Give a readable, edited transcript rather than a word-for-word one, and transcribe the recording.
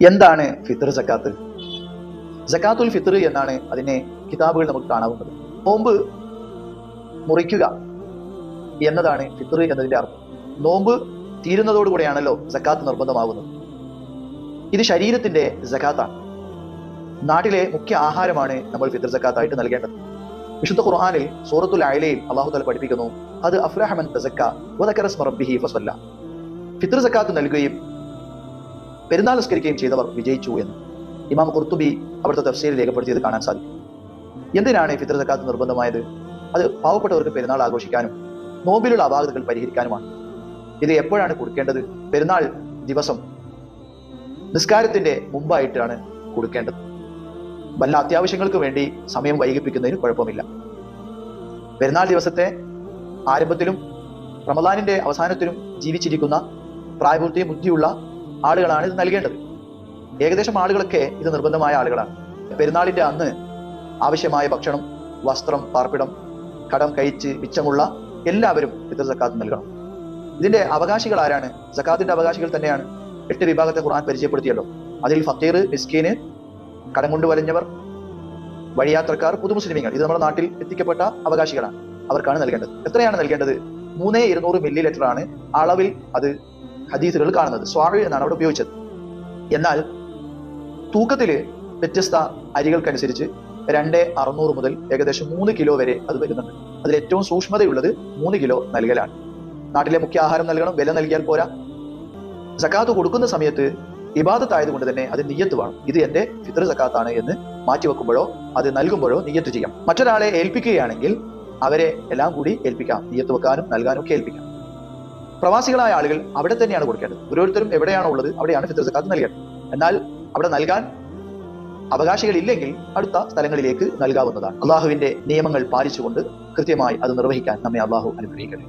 എന്താണ് ഫിത്ർ സക്കാത്ത്? സക്കാത്തുൽ ഫിത്ർ എന്നാണ് അതിനെ കിതാബുകൾ നമുക്ക് കാണാവുന്നത്. നോമ്പ് മുറിക്കുക എന്നതാണ് ഫിത്ർ എന്നതിന്റെ അർത്ഥം. നോമ്പ് തീരുന്നതോടുകൂടെയാണല്ലോ സക്കാത്ത് നിർബന്ധമാകുന്നത്. ഇത് ശരീരത്തിന്റെ സക്കാത്താണ്. നാട്ടിലെ മുഖ്യ ആഹാരമാണ് നമ്മൾ ഫിത്ർ സക്കാത്തായിട്ട് നൽകേണ്ടത്. വിശുദ്ധ ഖുർആനിൽ സൂറത്തുൽ അഅലയിൽ അല്ലാഹു തആല പഠിപ്പിക്കുന്നു, അത് അഫ്ലഹ മൻ തസക്ക വദക്കറ സ്മ റബ്ബിഹി ഫസല്ല. ഫിത്ർ സക്കാത്ത് നൽകുകയും പെരുന്നാൾ നിസ്കരിക്കുകയും ചെയ്തവർ വിജയിച്ചു എന്ന് ഇമാം ഖുർത്തുബി അവിടുത്തെ തഫ്സീറിൽ രേഖപ്പെടുത്തിയത് കാണാൻ സാധിക്കും. എന്തിനാണ് ഫിത്ർ സക്കാത്ത് നിർബന്ധമായത്? അത് പാവപ്പെട്ടവർക്ക് പെരുന്നാൾ ആഘോഷിക്കാനും നോമ്പിലുള്ള അപാകതകൾ പരിഹരിക്കാനുമാണ്. ഇത് എപ്പോഴാണ് കൊടുക്കേണ്ടത്? പെരുന്നാൾ ദിവസം നിസ്കാരത്തിന്റെ മുമ്പായിട്ടാണ് കൊടുക്കേണ്ടത്. വല്ല അത്യാവശ്യങ്ങൾക്ക് വേണ്ടി സമയം വൈകിപ്പിക്കുന്നതിന് കുഴപ്പമില്ല. പെരുന്നാൾ ദിവസത്തെ ആരംഭത്തിലും റമദാനിന്റെ അവസാനത്തിലും ജീവിച്ചിരിക്കുന്ന പ്രായപൂർത്തിയും ബുദ്ധിയുള്ള ആളുകളാണ് ഇത് നൽകേണ്ടത്. ഏകദേശം ആളുകളൊക്കെ ഇത് നിർബന്ധമായ ആളുകളാണ്. പെരുന്നാളിന്റെ അന്ന് ആവശ്യമായ ഭക്ഷണം, വസ്ത്രം, പാർപ്പിടം, കടം കഴിച്ച് മിച്ചമുള്ള എല്ലാവരും ഫിത്ർ സക്കാത്ത് നൽകണം. ഇതിന്റെ അവകാശികൾ ആരാണ്? സക്കാത്തിന്റെ അവകാശികൾ തന്നെയാണ്. 8 വിഭാഗത്തെ ഖുർആൻ പരിചയപ്പെടുത്തിയല്ലോ. അതിൽ ഫക്കീർ, മിസ്കീന്, കടം കൊണ്ട് വലഞ്ഞവർ, വഴിയാത്രക്കാർ, പുതുമുസ്ലിമീങ്ങൾ, ഇത് നമ്മുടെ നാട്ടിൽ എത്തിക്കപ്പെട്ട അവകാശികളാണ്. അവർക്കാണ് നൽകേണ്ടത്. എത്രയാണ് നൽകേണ്ടത്? 3200 മില്ലി ലിറ്റർ ആണ് അളവിൽ അത് ഹദീസുകൾ കാണുന്നത്. സ്വാഹി എന്നാണ് അവിടെ ഉപയോഗിച്ചത്. എന്നാൽ തൂക്കത്തില് വ്യത്യസ്ത അരികൾക്കനുസരിച്ച് 2600 മുതൽ ഏകദേശം 3 കിലോ വരെ അത് വരുന്നുണ്ട്. അതിൽ ഏറ്റവും സൂക്ഷ്മതയുള്ളത് 3 കിലോ നൽകലാണ്. നാട്ടിലെ മുഖ്യ ആഹാരം നൽകണം. വില നൽകിയാൽ പോരാ. സക്കാത്ത് കൊടുക്കുന്ന സമയത്ത് ഇബാദത്തായതുകൊണ്ട് തന്നെ അത് നിയ്യത്ത് വേണം. ഇത് എന്റെ ഫിത്ർ സക്കാത്താണ് എന്ന് മാറ്റിവെക്കുമ്പോഴോ അത് നൽകുമ്പോഴോ നിയ്യത്ത് ചെയ്യാം. മറ്റൊരാളെ ഏൽപ്പിക്കുകയാണെങ്കിൽ അവരെ എല്ലാം കൂടി ഏൽപ്പിക്കാം. നിയ്യത്ത് വെക്കാനും നൽകാനും ഒക്കെ ഏൽപ്പിക്കാം. പ്രവാസികളായ ആളുകൾ അവിടെ തന്നെയാണ് കൊടുക്കേണ്ടത്. ഓരോരുത്തരും എവിടെയാണോ ഉള്ളത് അവിടെയാണ് ഫിത്ർ സക്കാത്ത് നൽകേണ്ടത്. എന്നാൽ അവിടെ നൽകാൻ അവകാശികൾ ഇല്ലെങ്കിൽ അടുത്ത സ്ഥലങ്ങളിലേക്ക് നൽകാവുന്നതാണ്. അള്ളാഹുവിന്റെ നിയമങ്ങൾ പാലിച്ചുകൊണ്ട് കൃത്യമായി അത് നിർവഹിക്കാൻ നമ്മെ അള്ളാഹു അനുഗ്രഹിക്കട്ടെ.